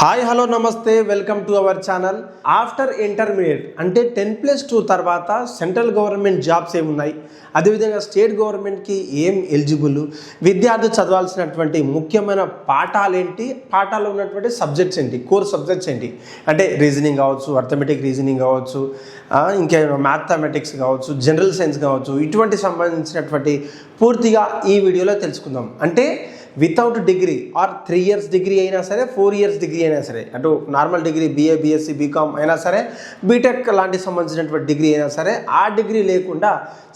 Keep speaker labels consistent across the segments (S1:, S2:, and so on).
S1: Hi hello నమస్తే welcome to our channel. After intermediate అంటే 10+2 తర్వాత సెంట్రల్ గవర్నమెంట్ జాబ్స్ ఏమున్నాయి, అదేవిధంగా స్టేట్ గవర్నమెంట్కి ఏం ఎలిజిబుల్, విద్యార్థులు చదవాల్సినటువంటి ముఖ్యమైన పాఠాలు ఏంటి, పాఠాల్లో ఉన్నటువంటి సబ్జెక్ట్స్ ఏంటి, కోర్ సబ్జెక్ట్స్ ఏంటి అంటే రీజనింగ్ కావచ్చు, అర్థమెటిక్ రీజనింగ్ కావచ్చు, ఇంకేమైనా మ్యాథమెటిక్స్ కావచ్చు, జనరల్ సైన్స్ కావచ్చు, ఇటువంటి సంబంధించినటువంటి పూర్తిగా ఈ వీడియోలో తెలుసుకుందాం. అంటే without degree or 3 years degree అయినా సరే, 4 years డిగ్రీ అయినా సరే, అటు normal degree BA BSc BCom అయినా సరే, బీటెక్ లాంటి సంబంధించినటువంటి డిగ్రీ అయినా సరే, ఆ డిగ్రీ లేకుండా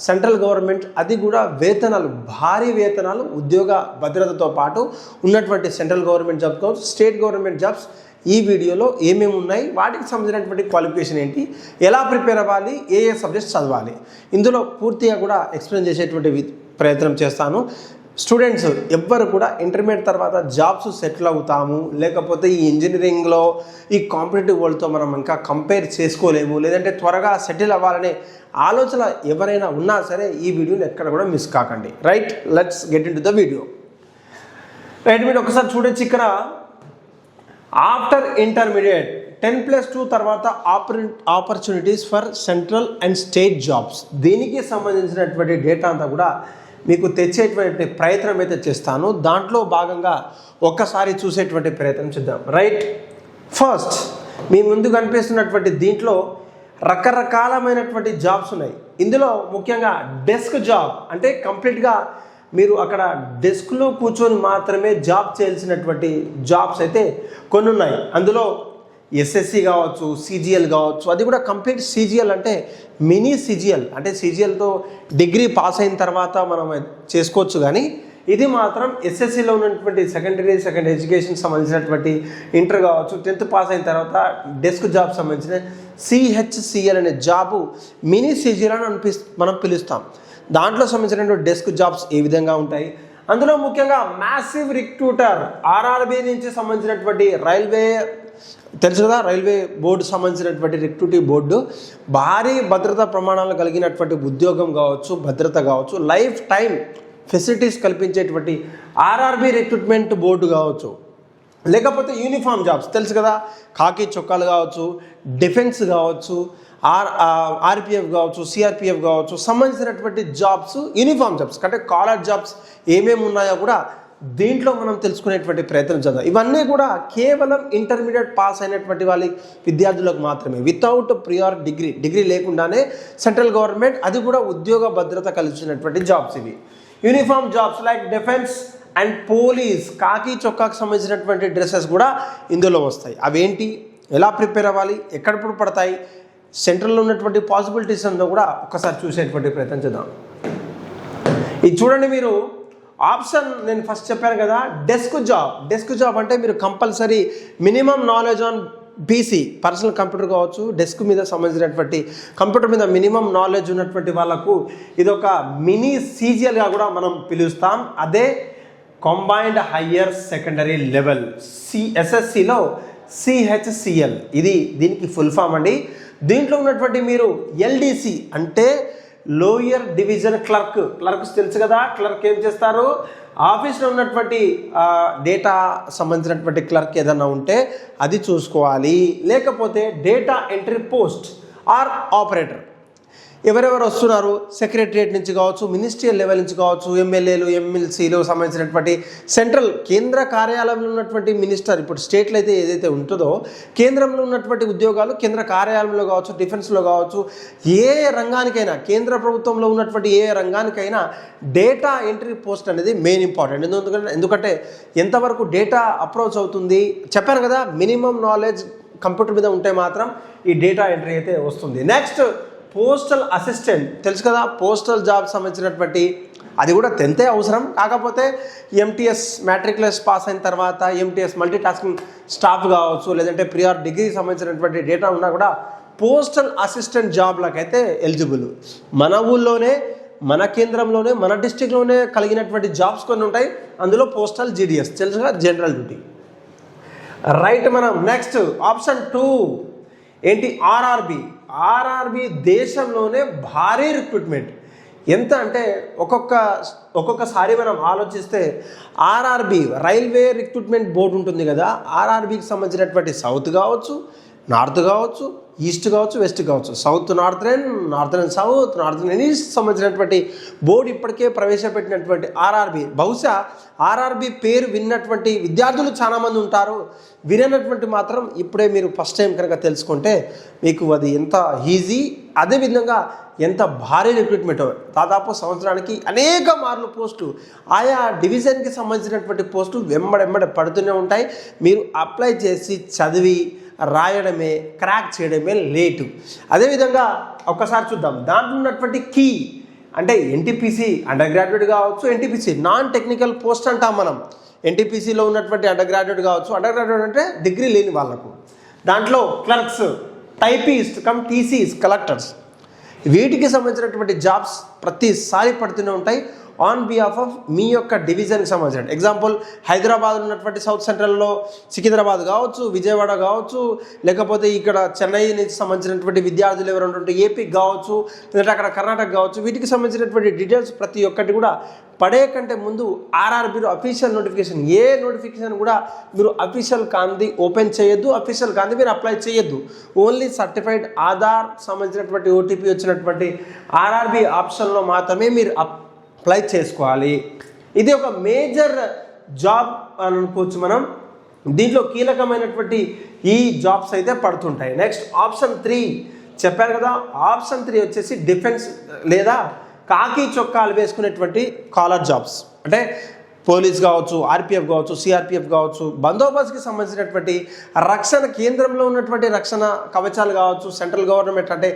S1: సెంట్రల్ గవర్నమెంట్ అది కూడా వేతనాలు, భారీ వేతనాలు, ఉద్యోగ భద్రతతో పాటు ఉన్నటువంటి సెంట్రల్ గవర్నమెంట్ జాబ్స్ కావచ్చు, స్టేట్ గవర్నమెంట్ జాబ్స్ ఈ వీడియోలో ఏమేమి ఉన్నాయి, వాటికి సంబంధించినటువంటి క్వాలిఫికేషన్ ఏంటి, ఎలా ప్రిపేర్ అవ్వాలి, ఏ సబ్జెక్ట్స్ చదవాలి, ఇందులో పూర్తిగా కూడా ఎక్స్ప్లెయిన్ చేసేటువంటి ప్రయత్నం చేస్తాను. స్టూడెంట్స్ ఎవ్వరు కూడా ఇంటర్మీడియట్ తర్వాత జాబ్స్ సెటిల్ అవుతాము, లేకపోతే ఈ ఇంజనీరింగ్లో ఈ కాంపిటేటివ్ వరల్డ్తో మనం ఇంకా కంపేర్ చేసుకోలేము, లేదంటే త్వరగా సెటిల్ అవ్వాలనే ఆలోచన ఎవరైనా ఉన్నా సరే ఈ వీడియోని ఎక్కడ కూడా మిస్ కాకండి. Right, let's get in to the video. Right, మీరు ఒకసారి చూడొచ్చు ఇక్కడ ఆఫ్టర్ ఇంటర్మీడియట్ 10+2 తర్వాత opportunities for central and state jobs, దీనికి సంబంధించినటువంటి డేటా అంతా కూడా మీకు తెచ్చేటువంటి ప్రయత్నం అయితే చేస్తాను. దాంట్లో భాగంగా ఒక్కసారి చూసేటువంటి ప్రయత్నం చేద్దాం. రైట్, ఫస్ట్ మీ ముందు కనిపిస్తున్నటువంటి దీంట్లో రకరకాలమైనటువంటి జాబ్స్ ఉన్నాయి. ఇందులో ముఖ్యంగా డెస్క్ జాబ్ అంటే కంప్లీట్గా మీరు అక్కడ డెస్క్లో కూర్చొని మాత్రమే జాబ్ చేయాల్సినటువంటి జాబ్స్ అయితే కొన్ని ఉన్నాయి. అందులో SSC కావచ్చు, CGL కావచ్చు, అది కూడా కంప్లీట్ CGL అంటే మినీ CGL, అంటే CGLతో డిగ్రీ పాస్ అయిన తర్వాత మనం చేసుకోవచ్చు. కానీ ఇది మాత్రం SSCలో ఉన్నటువంటి సెకండ్ ఎడ్యుకేషన్ సంబంధించినటువంటి ఇంటర్ కావచ్చు, 10th పాస్ అయిన తర్వాత డెస్క్ జాబ్ సంబంధించిన CHCL అనే జాబు మినీ CGL అని మనం పిలుస్తాం. దాంట్లో సంబంధించినటువంటి డెస్క్ జాబ్స్ ఏ విధంగా ఉంటాయి, అందులో ముఖ్యంగా మ్యాసివ్ రిక్రూటర్ RRB నుంచి సంబంధించినటువంటి రైల్వే తెలుసు కదా, రైల్వే బోర్డు సంబంధించినటువంటి రిక్రూటివ్ బోర్డు, భారీ భద్రతా ప్రమాణాలు కలిగినటువంటి ఉద్యోగం కావచ్చు, భద్రత కావచ్చు, లైఫ్ టైం ఫెసిలిటీస్ కల్పించేటువంటి RRB రిక్రూట్మెంట్ బోర్డు కావచ్చు, లేకపోతే యూనిఫామ్ జాబ్స్ తెలుసు కదా, ఖాకీ చొక్కాలు కావచ్చు, డిఫెన్స్ కావచ్చు, RPF కావచ్చు, CRPF కావచ్చు, సంబంధించినటువంటి జాబ్స్, యూనిఫామ్ జాబ్స్ అంటే కాలర్ జాబ్స్ ఏమేమి ఉన్నాయో కూడా దీంట్లో మనం తెలుసుకునేటువంటి ప్రయత్నం చేద్దాం. ఇవన్నీ కూడా కేవలం ఇంటర్మీడియట్ పాస్ అయినటువంటి విద్యార్థులకు మాత్రమే, వితౌట్ ప్రియార్ డిగ్రీ లేకుండానే సెంట్రల్ గవర్నమెంట్ అది కూడా ఉద్యోగ భద్రత కలిసినటువంటి జాబ్స్ ఇవి. Uniform jobs like defence and police, కాకి చొక్కాకు సంబంధించినటువంటి డ్రెస్సెస్ కూడా ఇందులో వస్తాయి. అవేంటి, ఎలా ప్రిపేర్ అవ్వాలి, ఎక్కడప్పుడు పడతాయి, సెంట్రల్లో ఉన్నటువంటి పాసిబిలిటీస్ అంతా కూడా ఒకసారి చూసేటువంటి ప్రయత్నం చేద్దాం. ఇది చూడండి, మీరు ఆప్షన్ నేను ఫస్ట్ చెప్పాను కదా, డెస్క్ జాబ్ అంటే మీరు compulsory minimum knowledge on PC personal computer కావచ్చు, డెస్క్ మీద సంబంధించినటువంటి కంప్యూటర్ మీద మినిమం నాలెడ్జ్ ఉన్నటువంటి వాళ్ళకు ఇది ఒక మినీ CGLగా కూడా మనం పిలుస్తాం. అదే కంబైన్డ్ హయ్యర్ సెకండరీ లెవెల్ SSCలో CHCL, దీనికి ఫుల్ ఫామ్ అండి. దీంట్లో ఉన్నటువంటి మీరు LDC అంటే లోయర్ డివిజన్ క్లర్క్స్ తెలుసు కదా, క్లర్క్ ఏం చేస్తారు, ఆఫీస్లో ఉన్నటువంటి డేటా సంబంధించినటువంటి క్లర్క్ ఏదన్నా ఉంటే అది చూసుకోవాలి, లేకపోతే data entry post or operator. ఎవరెవరు వస్తున్నారు, సెక్రటరియట్ నుంచి కావచ్చు, మినిస్ట్రియల్ లెవెల్ నుంచి కావచ్చు, ఎమ్మెల్యేలు MLCలు సంబంధించినటువంటి సెంట్రల్ కేంద్ర కార్యాలయంలో ఉన్నటువంటి మినిస్టర్, ఇప్పుడు స్టేట్లో అయితే ఏదైతే ఉంటుందో కేంద్రంలో ఉన్నటువంటి ఉద్యోగాలు కేంద్ర కార్యాలయంలో కావచ్చు, డిఫెన్స్లో కావచ్చు, ఏ రంగానికైనా కేంద్ర ప్రభుత్వంలో ఉన్నటువంటి ఏ రంగానికైనా డేటా ఎంట్రీ పోస్ట్ అనేది మెయిన్ ఇంపార్టెంట్. ఎందుకంటే ఎంతవరకు డేటా అప్రోచ్ అవుతుంది చెప్పాను కదా, మినిమం నాలెడ్జ్ కంప్యూటర్ మీద ఉంటే మాత్రం ఈ డేటా ఎంట్రీ అయితే వస్తుంది. నెక్స్ట్ పోస్టల్ అసిస్టెంట్ తెలుసు కదా, పోస్టల్ జాబ్ సంబంధించినటువంటి అది కూడా 10th అవసరం, కాకపోతే MTS మ్యాట్రిక్యులర్స్ పాస్ అయిన తర్వాత MTS మల్టీ టాస్కింగ్ స్టాఫ్ కావచ్చు, లేదంటే ప్రియార్ డిగ్రీ సంబంధించినటువంటి డేటా ఉన్నా కూడా పోస్టల్ అసిస్టెంట్ జాబ్లకైతే ఎలిజిబుల్. మన ఊళ్ళోనే, మన కేంద్రంలోనే, మన డిస్టిక్లోనే కలిగినటువంటి జాబ్స్ కొన్ని ఉంటాయి. అందులో పోస్టల్ GDS తెలుసు కదా, జనరల్ డ్యూటీ. రైట్, మనం నెక్స్ట్ ఆప్షన్ 2 ఏంటి, RRB దేశంలోనే భారీ రిక్రూట్మెంట్. ఎంత అంటే ఒక్కొక్కసారి మనం ఆలోచిస్తే ఆర్ఆర్బి రైల్వే రిక్రూట్మెంట్ బోర్డు ఉంటుంది కదా, ఆర్ఆర్బికి సంబంధించినటువంటి సౌత్ కావచ్చు, నార్త్ కావచ్చు, ఈస్ట్ కావచ్చు, వెస్ట్ కావచ్చు, south northern, northern south, northern east సంబంధించినటువంటి బోర్డు ఇప్పటికే ప్రవేశపెట్టినటువంటి ఆర్ఆర్బి. బహుశా ఆర్ఆర్బి పేరు విన్నటువంటి విద్యార్థులు చాలామంది ఉంటారు, విననటువంటి మాత్రం ఇప్పుడే మీరు ఫస్ట్ టైం కనుక తెలుసుకుంటే మీకు అది ఎంత ఈజీ, అదేవిధంగా ఎంత భారీ రిక్రూట్మెంట్. దాదాపు సంవత్సరానికి అనేక మార్లు పోస్టులు ఆయా డివిజన్కి సంబంధించినటువంటి పోస్టులు వెంబడెంబడి పడుతూనే ఉంటాయి. మీరు అప్లై చేసి చదివి రాయడమే, క్రాక్ చేయడమే లేటు. అదేవిధంగా ఒక్కసారి చూద్దాం దాంట్లో ఉన్నటువంటి కీ అంటే ఎన్టీపీసీ అండర్ గ్రాడ్యుయేట్ కావచ్చు, ఎన్టీపీసీ నాన్ టెక్నికల్ పోస్ట్ అంటాం మనం. ఎన్టీపీసీలో ఉన్నటువంటి అండర్ గ్రాడ్యుయేట్ కావచ్చు, అండర్ గ్రాడ్యుయేట్ అంటే డిగ్రీ లేని వాళ్ళకు. దాంట్లో క్లర్క్స్, టైపిస్ట్ కమ్ టీసీస్, కలెక్టర్స్, వీటికి సంబంధించినటువంటి జాబ్స్ ప్రతిసారి పడుతూనే ఉంటాయి ఆన్ బిహాఫ్ ఆఫ్ మీ యొక్క డివిజన్కి సంబంధించిన. ఎగ్జాంపుల్ హైదరాబాద్ ఉన్నటువంటి సౌత్ సెంట్రల్లో సికింద్రాబాద్ కావచ్చు, విజయవాడ కావచ్చు, లేకపోతే ఇక్కడ చెన్నై నుంచి సంబంధించినటువంటి విద్యార్థులు ఎవరైనా ఉంటే ఏపీకి కావచ్చు, లేదంటే అక్కడ కర్ణాటక కావచ్చు, వీటికి సంబంధించినటువంటి డీటెయిల్స్ ప్రతి ఒక్కటి కూడా పడే కంటే ముందు ఆర్ఆర్బీలో అఫీషియల్ నోటిఫికేషన్, ఏ నోటిఫికేషన్ కూడా మీరు అఫీషియల్ కాంది ఓపెన్ చేయొద్దు, అఫీషియల్ కాంది మీరు అప్లై చేయొద్దు. ఓన్లీ సర్టిఫైడ్ ఆధార్ సంబంధించినటువంటి ఓటీపీ వచ్చినటువంటి ఆర్ఆర్బీ ఆప్షన్లో మాత్రమే మీరు అప్లై చేసుకోవాలి. ఇది ఒక మేజర్ జాబ్ అని అనుకోవచ్చు మనం. దీంట్లో కీలకమైనటువంటి ఈ జాబ్స్ అయితే పడుతుంటాయి. నెక్స్ట్ ఆప్షన్ 3 చెప్పారు కదా, ఆప్షన్ 3 వచ్చేసి డిఫెన్స్ లేదా కాకి చొక్కాలు వేసుకునేటువంటి కాలర్ జాబ్స్. అంటే పోలీస్ కావచ్చు, ఆర్పిఎఫ్ కావచ్చు, సిఆర్పిఎఫ్ కావచ్చు, బందోబస్తుకి సంబంధించినటువంటి రక్షణ కేంద్రంలో ఉన్నటువంటి రక్షణ కవచాలు కావచ్చు, సెంట్రల్ గవర్నమెంట్ అంటే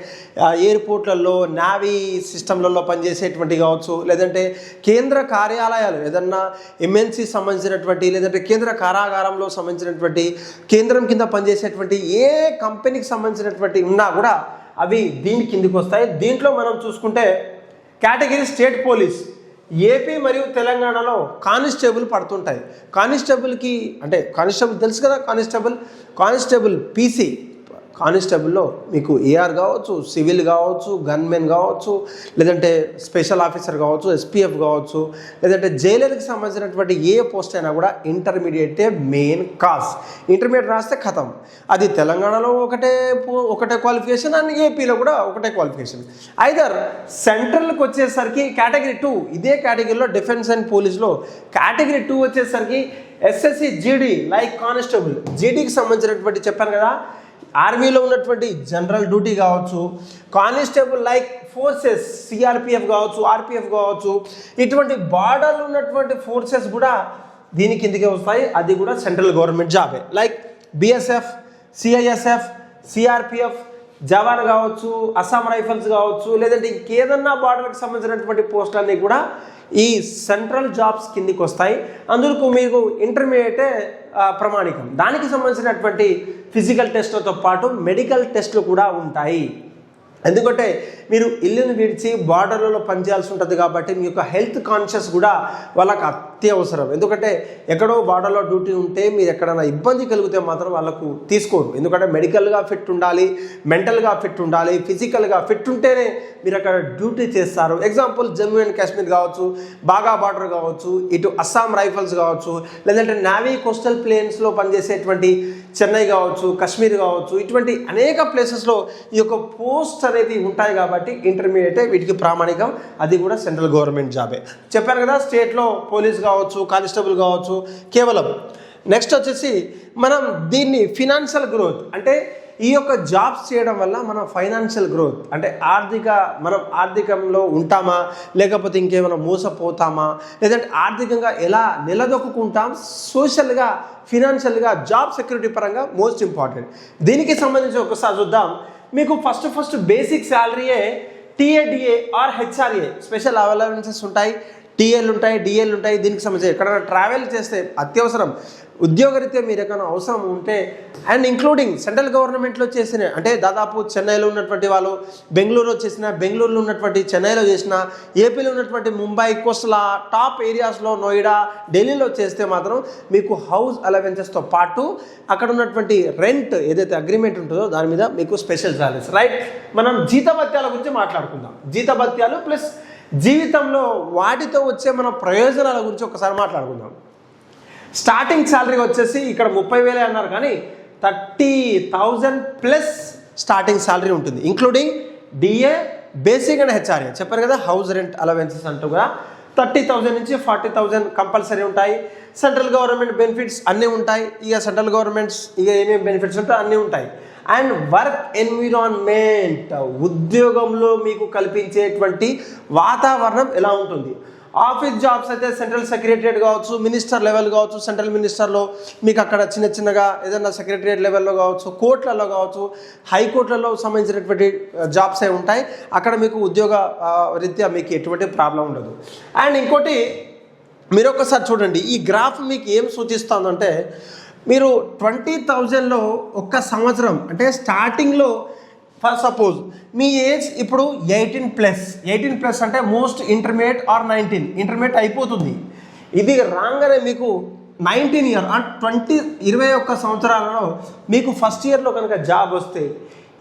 S1: ఎయిర్పోర్ట్లలో, నావీ సిస్టంలలో పనిచేసేటువంటి కావచ్చు, లేదంటే కేంద్ర కార్యాలయాలు ఏదన్నా ఎంఎన్సీ సంబంధించినటువంటి, లేదంటే కేంద్ర కారాగారంలో సంబంధించినటువంటి, కేంద్రం కింద పనిచేసేటువంటి ఏ కంపెనీకి సంబంధించినటువంటి ఉన్నా కూడా అవి దీని కిందికి వస్తాయి. దీంట్లో మనం చూసుకుంటే కేటగిరీ స్టేట్ పోలీస్, ఏపీ మరియు తెలంగాణలో కానిస్టేబుల్ పడుతుంటాయి. కానిస్టేబుల్కి అంటే కానిస్టేబుల్ తెలుసు కదా, కానిస్టేబుల్ పీసీ, కానిస్టేబుల్లో మీకు ఏఆర్ కావచ్చు, సివిల్ కావచ్చు, గన్మెన్ కావచ్చు, లేదంటే స్పెషల్ ఆఫీసర్ కావచ్చు, ఎస్పీఎఫ్ కావచ్చు, లేదంటే జైలర్కి సంబంధించినటువంటి ఏ పోస్ట్ అయినా కూడా ఇంటర్మీడియటే మెయిన్ కాజ్. ఇంటర్మీడియట్ రాస్తే ఖతం. అది తెలంగాణలో ఒకటే క్వాలిఫికేషన్ అండ్ ఏపీలో కూడా ఒకటే క్వాలిఫికేషన్. ఐదర్ సెంట్రల్కి వచ్చేసరికి కేటగిరీ 2, ఇదే కేటగిరీలో డిఫెన్స్ అండ్ పోలీస్లో కేటగిరీ 2 వచ్చేసరికి ఎస్ఎస్సి జీడీ లైక్ కానిస్టేబుల్, జీడీకి సంబంధించినటువంటి చెప్పాను కదా, ఆర్మీలో ఉన్నటువంటి జనరల్ డ్యూటీ కావచ్చు, కానిస్టేబుల్ లైక్ ఫోర్సెస్, సిఆర్పిఎఫ్ కావచ్చు, ఆర్పిఎఫ్ కావచ్చు, ఇటువంటి బార్డర్లు ఉన్నటువంటి ఫోర్సెస్ కూడా దీని కిందకే వస్తాయి. అది కూడా సెంట్రల్ గవర్నమెంట్ జాబే. లైక్ బిఎస్ఎఫ్, సిఐఎస్ఎఫ్, సిఆర్పిఎఫ్, జవాన్ కావచ్చు, అస్సాం రైఫల్స్ కావచ్చు, లేదంటే ఇంకేదన్నా బార్డర్కి సంబంధించినటువంటి పోస్టులన్నీ కూడా ఈ సెంట్రల్ జాబ్స్ కిందికి వస్తాయి. అందుకు మీకు ఇంటర్మీడియటే ప్రమాణికం. దానికి సంబంధించినటువంటి ఫిజికల్ టెస్ట్లతో పాటు మెడికల్ టెస్ట్లు కూడా ఉంటాయి. ఎందుకంటే మీరు ఇల్లుని విడిచి బార్డర్లలో పనిచేయాల్సి ఉంటుంది కాబట్టి మీ యొక్క హెల్త్ కాన్షియస్ కూడా వాళ్ళకి అత్యవసరం. ఎందుకంటే ఎక్కడో బార్డర్లో డ్యూటీ ఉంటే మీరు ఎక్కడైనా ఇబ్బంది కలిగితే మాత్రం వాళ్ళకు తీసుకోరు. ఎందుకంటే మెడికల్గా ఫిట్ ఉండాలి, మెంటల్గా ఫిట్ ఉండాలి, ఫిజికల్గా ఫిట్ ఉంటేనే మీరు అక్కడ డ్యూటీ చేస్తారు. ఎగ్జాంపుల్ జమ్మూ అండ్ కాశ్మీర్ కావచ్చు, బాగా బార్డర్ కావచ్చు, ఇటు అస్సాం రైఫల్స్ కావచ్చు, లేదంటే నావీ కోస్టల్ ప్లేన్స్లో పనిచేసేటువంటి చెన్నై కావచ్చు, కాశ్మీర్ కావచ్చు, ఇటువంటి అనేక ప్లేసెస్లో ఈ యొక్క పోస్ట్ అనేది ఉంటాయి కాబట్టి ఇంటర్మీడియటే వీటికి ప్రామాణికం. అది కూడా సెంట్రల్ గవర్నమెంట్ జాబే. చెప్పాను కదా, స్టేట్లో పోలీస్ కావచ్చు, కానిస్టేబుల్ కావచ్చు కేవలం. నెక్స్ట్ వచ్చేసి మనం దీన్ని ఫినాన్షియల్ గ్రోత్ అంటే ఈ యొక్క జాబ్స్ చేయడం వల్ల మనం ఫైనాన్షియల్ గ్రోత్ అంటే మనం ఆర్థికంలో ఉంటామా, లేకపోతే ఇంకేమైనా మోసపోతామా, లేదంటే ఆర్థికంగా ఎలా నిలదొక్కుంటాం, సోషల్గా ఫినాన్షియల్గా జాబ్ సెక్యూరిటీ పరంగా మోస్ట్ ఇంపార్టెంట్. దీనికి సంబంధించి ఒకసారి చూద్దాం. మీకు ఫస్ట్ బేసిక్ శాలరీయే TA DA or HRA, special allowances ఉంటాయి, టీఎల్ ఉంటాయి, డిఎల్ ఉంటాయి. దీనికి సంబంధించి ఎక్కడైనా ట్రావెల్ చేస్తే అత్యవసరం ఉద్యోగరీత్యా మీరు ఎక్కడైనా అవసరం ఉంటే అండ్ ఇంక్లూడింగ్ సెంట్రల్ గవర్నమెంట్లో చేసిన అంటే దాదాపు చెన్నైలో ఉన్నటువంటి వాళ్ళు బెంగళూరులో చేసిన, బెంగళూరులో ఉన్నటువంటి చెన్నైలో చేసిన, ఏపీలో ఉన్నటువంటి ముంబై కోస్టల్ టాప్ ఏరియాస్లో నోయిడా, ఢిల్లీలో చేస్తే మాత్రం మీకు హౌస్ అలవెన్సెస్తో పాటు అక్కడ ఉన్నటువంటి రెంట్ ఏదైతే అగ్రిమెంట్ ఉంటుందో దాని మీద మీకు స్పెషల్ చార్జెస్. రైట్, మనం జీతభత్యాల గురించి మాట్లాడుకుందాం. జీతభత్యాలు ప్లస్ జీవితంలో వాటితో వచ్చే మన ప్రయోజనాల గురించి ఒకసారి మాట్లాడుకుందాం. స్టార్టింగ్ శాలరీ వచ్చేసి ఇక్కడ 30,000 అన్నారు, కానీ 30,000 ప్లస్ స్టార్టింగ్ శాలరీ ఉంటుంది, including DA, basic and HRA. చెప్పారు కదా, హౌస్ రెంట్ అలవెన్సెస్ అంటూ కూడా 30,000 నుంచి 40,000 కంపల్సరీ ఉంటాయి. సెంట్రల్ గవర్నమెంట్ బెనిఫిట్స్ అన్నీ ఉంటాయి. ఇక సెంట్రల్ గవర్నమెంట్స్ ఇక ఏమేమి బెనిఫిట్స్ ఉంటాయో అన్నీ ఉంటాయి. అండ్ వర్క్ ఎన్విరాన్మెంట్, ఉద్యోగంలో మీకు కల్పించేటువంటి వాతావరణం ఎలా ఉంటుంది. ఆఫీస్ జాబ్స్ అయితే సెంట్రల్ సెక్రటరియట్ కావచ్చు, మినిస్టర్ లెవెల్ కావచ్చు, సెంట్రల్ మినిస్టర్లో మీకు అక్కడ చిన్నగా ఏదైనా సెక్రటరియట్ లెవెల్లో కావచ్చు, కోర్టులలో కావచ్చు, హైకోర్టులలో సంబంధించినటువంటి జాబ్స్ అవి ఉంటాయి. అక్కడ మీకు ఉద్యోగ రీత్యా మీకు ఎటువంటి ప్రాబ్లం ఉండదు. అండ్ ఇంకోటి మీరు ఒకసారి చూడండి, ఈ గ్రాఫ్ మీకు ఏం సూచిస్తుందంటే, మీరు 20,000లో ఒక్క సంవత్సరం అంటే స్టార్టింగ్లో ఫర్ సపోజ్ మీ ఏజ్ ఇప్పుడు 18+ అంటే మోస్ట్ ఇంటర్మీడియట్ ఆర్ 19 ఇంటర్మీడియట్ అయిపోతుంది. ఇది రాగానే మీకు 19 ఇయర్ అంటే 21 సంవత్సరాలలో మీకు ఫస్ట్ ఇయర్లో కనుక జాబ్ వస్తే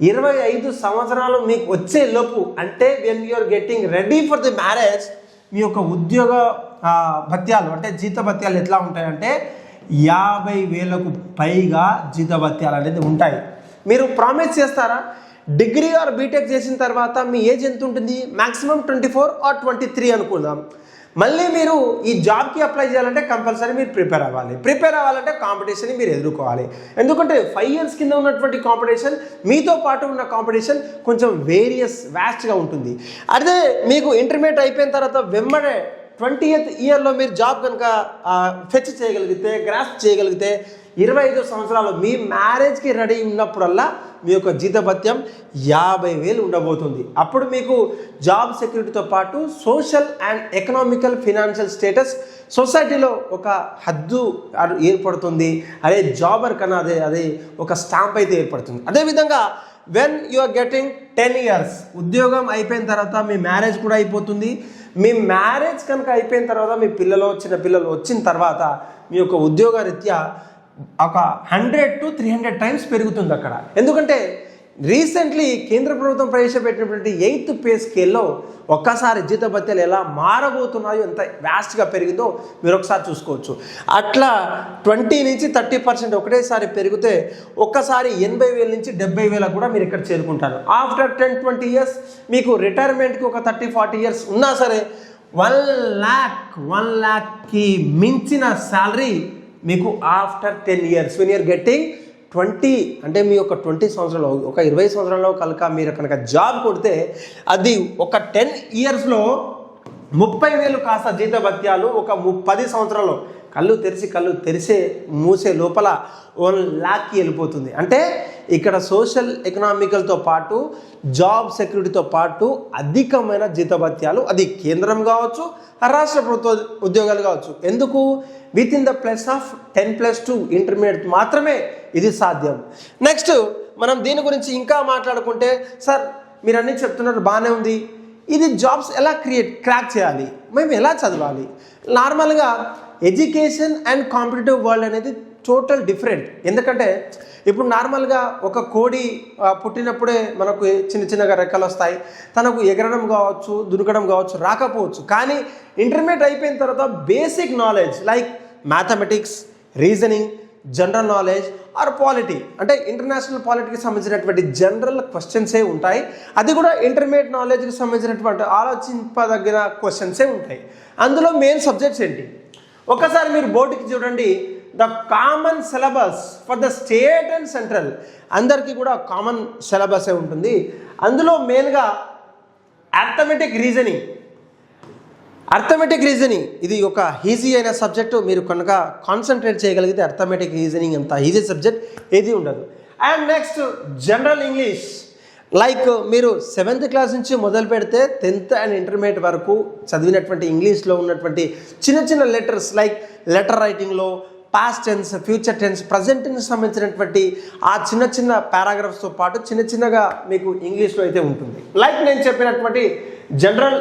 S1: 25 సంవత్సరాలు మీకు వచ్చే లోపు అంటే when you're getting ready for the marriage మీ యొక్క ఉద్యోగ భత్యాలు అంటే జీతభత్యాలు ఎట్లా ఉంటాయంటే 50,000కు పైగా జీతభత్యాలు అనేది ఉంటాయి. మీరు ప్రామిస్ చేస్తారా? డిగ్రీ ఆర్ బీటెక్ చేసిన తర్వాత మీ ఏజ్ ఎంత ఉంటుంది? మ్యాక్సిమం 24 ఆర్ 23 అనుకుందాం. మళ్ళీ మీరు ఈ జాబ్కి అప్లై చేయాలంటే కంపల్సరీ మీరు ప్రిపేర్ అవ్వాలంటే కాంపిటీషన్ని మీరు ఎదుర్కోవాలి. ఎందుకంటే 5 ఇయర్స్ కింద ఉన్నటువంటి కాంపిటీషన్ మీతో పాటు ఉన్న కాంపిటీషన్ కొంచెం వ్యాస్ట్గా ఉంటుంది. అదే మీకు ఇంటర్మీడియట్ అయిపోయిన తర్వాత వెంబడే 20th ఇయర్లో మీరు జాబ్ కనుక ఫెచ్ చేయగలిగితే, గ్రాస్ప్ చేయగలిగితే 25 సంవత్సరాలు మీ మ్యారేజ్కి రెడీ ఉన్నప్పుడల్లా మీ యొక్క జీతభత్యం 50,000 ఉండబోతుంది. అప్పుడు మీకు జాబ్ సెక్యూరిటీతో పాటు social and economical financial status సొసైటీలో ఒక హద్దు ఏర్పడుతుంది. అదే జాబర్ కన్నా అదే ఒక స్టాంప్ అయితే ఏర్పడుతుంది. అదేవిధంగా when you are getting 10 years ఉద్యోగం అయిపోయిన తర్వాత మీ మ్యారేజ్ కూడా అయిపోతుంది. మీ మ్యారేజ్ కనుక అయిపోయిన తర్వాత మీ చిన్న పిల్లలు వచ్చిన తర్వాత మీ యొక్క ఉద్యోగ రీత్యా ఒక 100 to 300 టైమ్స్ పెరుగుతుంది అక్కడ. ఎందుకంటే రీసెంట్లీ కేంద్ర ప్రభుత్వం ప్రవేశపెట్టినటువంటి 8th పే స్కేల్లో ఒక్కసారి జీతభత్యాలు ఎలా మారబోతున్నాయో, ఎంత వ్యాస్ట్గా పెరిగిందో మీరు ఒకసారి చూసుకోవచ్చు. అట్లా 20 నుంచి 30% ఒకటేసారి పెరిగితే ఒక్కసారి 80,000 నుంచి 70,000 కూడా మీరు ఇక్కడ చేరుకుంటారు. ఆఫ్టర్ 10-20 ఇయర్స్ మీకు రిటైర్మెంట్కి ఒక 30-40 ఇయర్స్ ఉన్నా సరే 1 lakh మించిన శాలరీ మీకు after 10 years when you're getting 20 అంటే మీ యొక్క 20 సంవత్సరాలు ఒక 20 సంవత్సరాల్లో కనుక మీరు కనుక జాబ్ కొడితే అది ఒక 10 ఇయర్స్లో 30,000 కాస్త జీతభత్యాలు ఒక 10 సంవత్సరాల్లో కళ్ళు తెరిసే మూసే లోపల 1 lakh వెళ్ళిపోతుంది. అంటే ఇక్కడ సోషల్ ఎకనామికల్తో పాటు జాబ్ సెక్యూరిటీతో పాటు అధికమైన జీతభత్యాలు, అది కేంద్రం కావచ్చు, రాష్ట్ర ప్రభుత్వ ఉద్యోగాలు కావచ్చు. ఎందుకు? With in the plus of 10+2 intermediate మాత్రమే ఇది సాధ్యం. నెక్స్ట్ మనం దీని గురించి ఇంకా మాట్లాడుకుంటే, సార్ మీరు అన్నీ చెప్తున్నారు బాగానే ఉంది, ఇది జాబ్స్ ఎలా క్రాక్ చేయాలి, మేము ఎలా చదవాలి? నార్మల్గా ఎడ్యుకేషన్ అండ్ కాంపిటేటివ్ వరల్డ్ అనేది టోటల్ డిఫరెంట్. ఎందుకంటే ఇప్పుడు నార్మల్గా ఒక కోడి పుట్టినప్పుడే మనకు చిన్నగా రెక్కలు వస్తాయి, తనకు ఎగరడం కావచ్చు, దునకడం కావచ్చు రాకపోవచ్చు. కానీ ఇంటర్మీడియట్ అయిపోయిన తర్వాత basic knowledge like mathematics, reasoning, general knowledge or polity అంటే ఇంటర్నేషనల్ పాలిటీకి సంబంధించినటువంటి జనరల్ క్వశ్చన్సే ఉంటాయి. అది కూడా ఇంటర్మీడియట్ నాలెడ్జ్కి సంబంధించినటువంటి ఆలోచింపదగిన క్వశ్చన్సే ఉంటాయి. అందులో మెయిన్ సబ్జెక్ట్స్ ఏంటి? ఒకసారి మీరు బోర్డుకి చూడండి, the common syllabus for the state and central అందరికీ కూడా కామన్ సిలబసే ఉంటుంది. అందులో మెయిన్గా అర్థమెటిక్ రీజనింగ్ ఇది ఒక ఈజీ అయిన సబ్జెక్టు. మీరు కనుక కాన్సన్ట్రేట్ చేయగలిగితే అర్థమెటిక్ రీజనింగ్ అంత ఈజీ సబ్జెక్ట్ ఏది ఉండదు. And next general English, like మీరు 7th క్లాస్ నుంచి మొదలు పెడితే 10th అండ్ ఇంటర్మీడియట్ వరకు చదివినటువంటి ఇంగ్లీష్లో ఉన్నటువంటి చిన్న లెటర్స్ లైక్ లెటర్ రైటింగ్లో past tense, future tense, present tense సంబంధించినటువంటి ఆ చిన్న పారాగ్రాఫ్స్తో పాటు చిన్నగా మీకు ఇంగ్లీష్లో అయితే ఉంటుంది. లైక్ నేను చెప్పినటువంటి జనరల్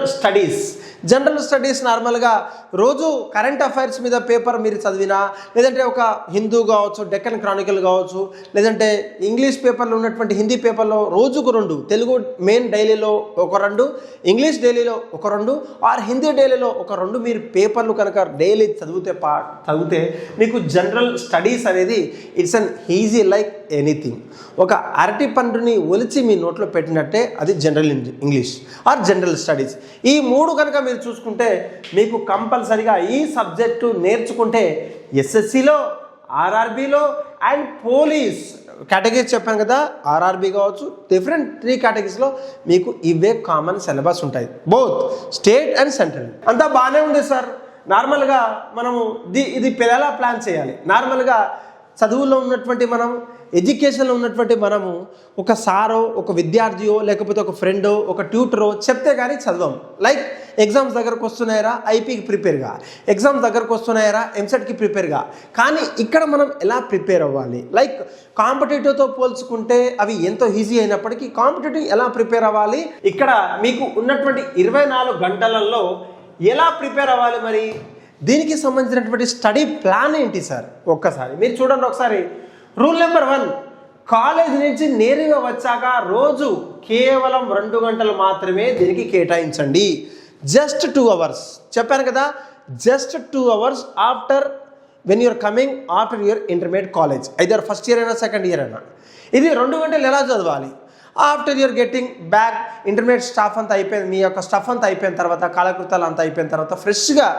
S1: స్టడీస్ నార్మల్గా రోజు కరెంట్ అఫైర్స్ మీద పేపర్ మీరు చదివినా, లేదంటే ఒక హిందూ కావచ్చు, డెక్కన్ క్రానికల్ కావచ్చు, లేదంటే ఇంగ్లీష్ పేపర్లో ఉన్నటువంటి హిందీ పేపర్లో రోజుకు 2, తెలుగు మెయిన్ డైలీలో ఒక 2, ఇంగ్లీష్ డైలీలో ఒక 2 ఆర్ హిందీ డైలీలో ఒక 2 మీరు పేపర్లు కనుక డైలీ చదివితే మీకు జనరల్ స్టడీస్ అనేది it's an easy like anything. ఒక అరటి పండుని ఒలిచి మీ నోట్లో పెట్టినట్టే అది general English or general studies. ఈ 3 కనుక మీరు చూసుకుంటే మీకు కంపల్సరిగా ఈ సబ్జెక్టు నేర్చుకుంటే ఎస్ఎస్సిలో, ఆర్ఆర్బీలో అండ్ పోలీస్ కేటగిరీస్ చెప్పాను కదా, ఆర్ఆర్బీ కావచ్చు, డిఫరెంట్ 3 కేటగిరీస్లో మీకు ఇవే కామన్ సిలబస్ ఉంటాయి, బోత్ స్టేట్ అండ్ సెంట్రల్. అంతా బాగానే ఉంది సార్. నార్మల్గా మనము ఇది ఎలా ప్లాన్ చేయాలి? నార్మల్గా చదువులో ఉన్నటువంటి మనం, ఎడ్యుకేషన్లో ఉన్నటువంటి మనము ఒక సారో, ఒక విద్యార్థియో, లేకపోతే ఒక ఫ్రెండో, ఒక ట్యూటరో చెప్తే కానీ చదవం. లైక్ ఎగ్జామ్స్ దగ్గరకు వస్తున్నాయరా, ఐపీకి ప్రిపేర్గా, ఎగ్జామ్స్ దగ్గరకు వస్తున్నాయరా, ఎంసెట్కి ప్రిపేర్గా. కానీ ఇక్కడ మనం ఎలా ప్రిపేర్ అవ్వాలి? లైక్ కాంపిటేటివ్తో పోల్చుకుంటే అవి ఎంతో ఈజీ అయినప్పటికీ కాంపిటేటివ్ ఎలా ప్రిపేర్ అవ్వాలి? ఇక్కడ మీకు ఉన్నటువంటి 24 గంటలలో ఎలా ప్రిపేర్ అవ్వాలి? మరి దీనికి సంబంధించినటువంటి స్టడీ ప్లాన్ ఏంటి సార్? ఒక్కసారి మీరు చూడండి. ఒకసారి రూల్ నెంబర్ 1, కాలేజ్ నుంచి నేరుగా వచ్చాక రోజు కేవలం 2 గంటలు మాత్రమే దీనికి కేటాయించండి. జస్ట్ 2 అవర్స్ చెప్పాను కదా, just 2 hours after when you're coming after your intermediate college, either first year అయినా సెకండ్ ఇయర్ అయినా. ఇది 2 గంటలు ఎలా చదవాలి? After you're getting back, intermediate stuff అంతా అయిపోయింది, మీ యొక్క స్టఫ్ అంతా అయిపోయిన తర్వాత, కాలకృతాలు అంతా అయిపోయిన తర్వాత ఫ్రెష్గా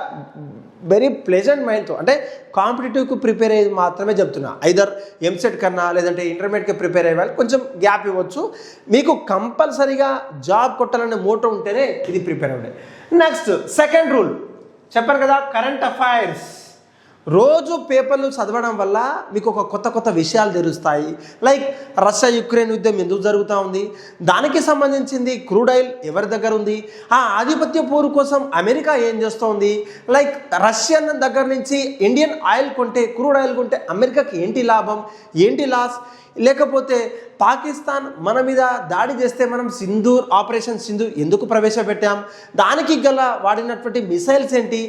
S1: వెరీ ప్లెజెంట్ మైండ్తో, అంటే కాంపిటేటివ్కి ప్రిపేర్ అయ్యేది మాత్రమే చెప్తున్నా. ఐదర్ ఎంసెట్ కన్నా లేదంటే ఇంటర్మీడియట్కి ప్రిపేర్ అయ్యేవాళ్ళు కొంచెం గ్యాప్ ఇవ్వచ్చు. మీకు కంపల్సరీగా జాబ్ కొట్టాలనే మోటో ఉంటేనే ఇది ప్రిపేర్ అవ్వండి. నెక్స్ట్ సెకండ్ రూల్ చెప్పాను కదా, కరెంట్ అఫైర్స్. రోజు పేపర్లు చదవడం వల్ల మీకు ఒక కొత్త విషయాలు తెలుస్తాయి. లైక్ రష్యా యుక్రెయిన్ యుద్ధం ఎందుకు జరుగుతూ ఉంది, దానికి సంబంధించింది క్రూడ్ ఆయిల్ ఎవరి దగ్గర ఉంది, ఆ ఆధిపత్య పోరు కోసం అమెరికా ఏం చేస్తోంది, లైక్ రష్యన్ దగ్గర నుంచి ఇండియన్ ఆయిల్ కొంటే, క్రూడ్ ఆయిల్ కొంటే అమెరికాకి ఏంటి లాభం, ఏంటి లాస్, లేకపోతే పాకిస్తాన్ మన మీద దాడి చేస్తే మనం ఆపరేషన్ సింధూర్ ఎందుకు ప్రవేశపెట్టాం, దానికి గల వాడినటువంటి మిసైల్స్ ఏంటి,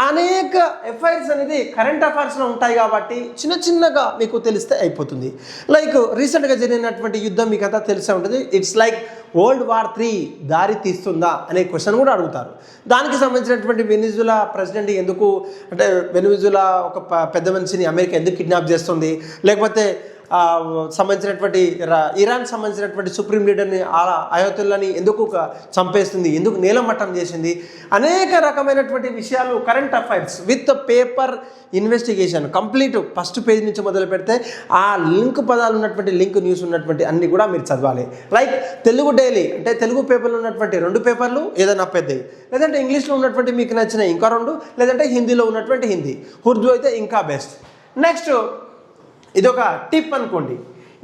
S1: అనేక అఫైర్స్ అనేది కరెంట్ అఫైర్స్లో ఉంటాయి. కాబట్టి చిన్నగా మీకు తెలిస్తే అయిపోతుంది. లైక్ రీసెంట్గా జరిగినటువంటి యుద్ధం మీకు అంతా తెలిసే ఉంటుంది. It's like World War III దారి తీస్తుందా అనే క్వశ్చన్ కూడా అడుగుతారు. దానికి సంబంధించినటువంటి వెనిజులా ప్రెసిడెంట్ ఎందుకు, అంటే వెనిజులా ఒక పెద్ద మనిషిని అమెరికా ఎందుకు కిడ్నాప్ చేస్తుంది, లేకపోతే సంబంధించినటువంటి ఇరాన్ సంబంధించినటువంటి సుప్రీం లీడర్ని అయోతుల్లాని ఎందుకు చంపేస్తుంది, ఎందుకు నేలమట్టం చేసింది, అనేక రకమైనటువంటి విషయాలు current affairs with paper investigation complete first page నుంచి మొదలు పెడితే ఆ లింక్ పదాలు ఉన్నటువంటి లింక్ న్యూస్ ఉన్నటువంటి అన్ని కూడా మీరు చదవాలి. లైక్ తెలుగు డైలీ అంటే తెలుగు పేపర్లో ఉన్నటువంటి 2 పేపర్లు ఏదైనా పెద్దవి, లేదంటే ఇంగ్లీష్లో ఉన్నటువంటి మీకు నచ్చిన ఇంకా 2, లేదంటే హిందీలో ఉన్నటువంటి హిందీ, ఉర్దూ అయితే ఇంకా బెస్ట్. నెక్స్ట్ ఇదొక టిప్ అనుకోండి.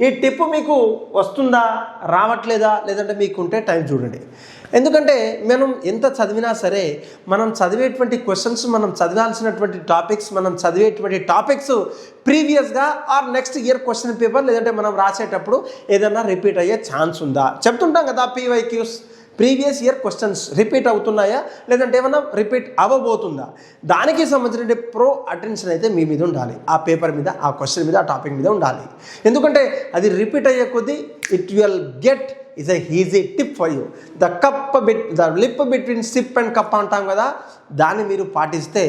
S1: ఈ టిప్ మీకు వస్తుందా, రావట్లేదా, లేదంటే మీకుంటే టైం చూడండి. ఎందుకంటే మనం ఎంత చదివినా సరే మనం చదివేటువంటి క్వశ్చన్స్, మనం చదవాల్సినటువంటి టాపిక్స్, మనం చదివేటువంటి టాపిక్స్ ప్రీవియస్గా or next year question paper, లేదంటే మనం రాసేటప్పుడు ఏదైనా రిపీట్ అయ్యే ఛాన్స్ ఉందా? చెప్తుంటాం కదా PYQs, previous year questions repeat అవుతున్నాయా, లేదంటే ఏమన్నా రిపీట్ అవ్వబోతుందా, దానికి సంబంధించిన ప్రో అటెన్షన్ అయితే మీ మీద ఉండాలి. ఆ పేపర్ మీద, ఆ క్వశ్చన్ మీద, ఆ టాపిక్ మీద ఉండాలి. ఎందుకంటే అది రిపీట్ అయ్యే కొద్దీ it will get is a easy tip for you. The lip between sip and cup అంటాం కదా, దాన్ని మీరు పాటిస్తే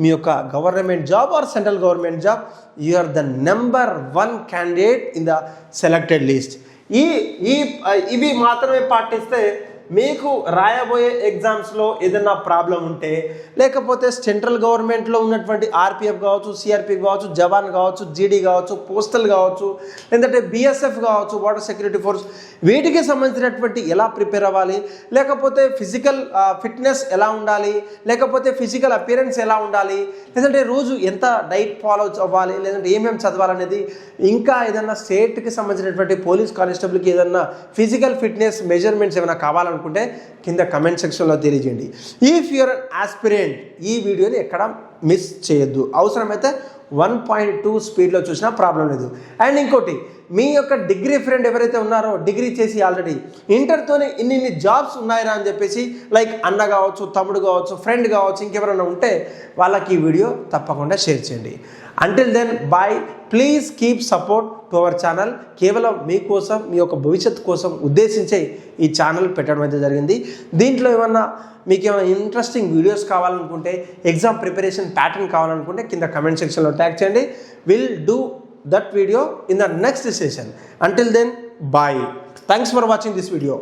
S1: మీ యొక్క government job or central government job, you are the number 1 candidate in the selected list. ఇవి మాత్రమే పాటిస్తే మీకు రాయబోయే ఎగ్జామ్స్లో ఏదైనా ప్రాబ్లం ఉంటే, లేకపోతే సెంట్రల్ గవర్నమెంట్లో ఉన్నటువంటి ఆర్పిఎఫ్ కావచ్చు, సిఆర్పిఎఫ్ కావచ్చు, జవాన్ కావచ్చు, జీడీ కావచ్చు, పోస్టల్ కావచ్చు, లేదంటే బిఎస్ఎఫ్ కావచ్చు, వాటర్ సెక్యూరిటీ ఫోర్స్, వీటికి సంబంధించినటువంటి ఎలా ప్రిపేర్ అవ్వాలి, లేకపోతే ఫిజికల్ ఫిట్నెస్ ఎలా ఉండాలి, లేకపోతే ఫిజికల్ అపియరెన్స్ ఎలా ఉండాలి, లేదంటే రోజు ఎంత డైట్ ఫాలో అవ్వాలి, లేదంటే ఏమేమి చదవాలనేది, ఇంకా ఏదైనా స్టేట్కి సంబంధించినటువంటి పోలీస్ కానిస్టేబుల్కి ఏదైనా ఫిజికల్ ఫిట్నెస్ మెజర్మెంట్స్ ఏమైనా కావాలనుకుంటే కింద కమెంట్ సెక్షన్లో తెలియజేయండి. ఇఫ్ యూఆర్ అన్ ఆస్పిరెంట్ ఈ వీడియోని ఎక్కడ మిస్ చేయొద్దు. అవసరమైతే 1.2 స్పీడ్లో చూసినా ప్రాబ్లం లేదు. అండ్ ఇంకోటి, మీ యొక్క డిగ్రీ ఫ్రెండ్ ఎవరైతే ఉన్నారో, డిగ్రీ చేసి ఆల్రెడీ ఇంటర్తోనే ఇన్ని జాబ్స్ ఉన్నాయరా అని చెప్పేసి, లైక్ అన్న కావచ్చు, తమ్ముడు కావచ్చు, ఫ్రెండ్ కావచ్చు, ఇంకెవరైనా ఉంటే వాళ్ళకి ఈ వీడియో తప్పకుండా షేర్ చేయండి. Until then bye. Please keep support to our channel. కేవలం మీకోసం, మీ యొక్క భవిష్యత్తు కోసం ఉద్దేశించే ఈ ఛానల్ పెట్టడం అయితే జరిగింది. దీంట్లో మీకు ఏమైనా ఇంట్రెస్టింగ్ వీడియోస్ కావాలనుకుంటే, ఎగ్జామ్ ప్రిపరేషన్ ప్యాటర్న్ కావాలనుకుంటే కింద కమెంట్ సెక్షన్లో ట్యాగ్ చేయండి. Will do that video in the next session. Until then, bye. Thanks for watching this video.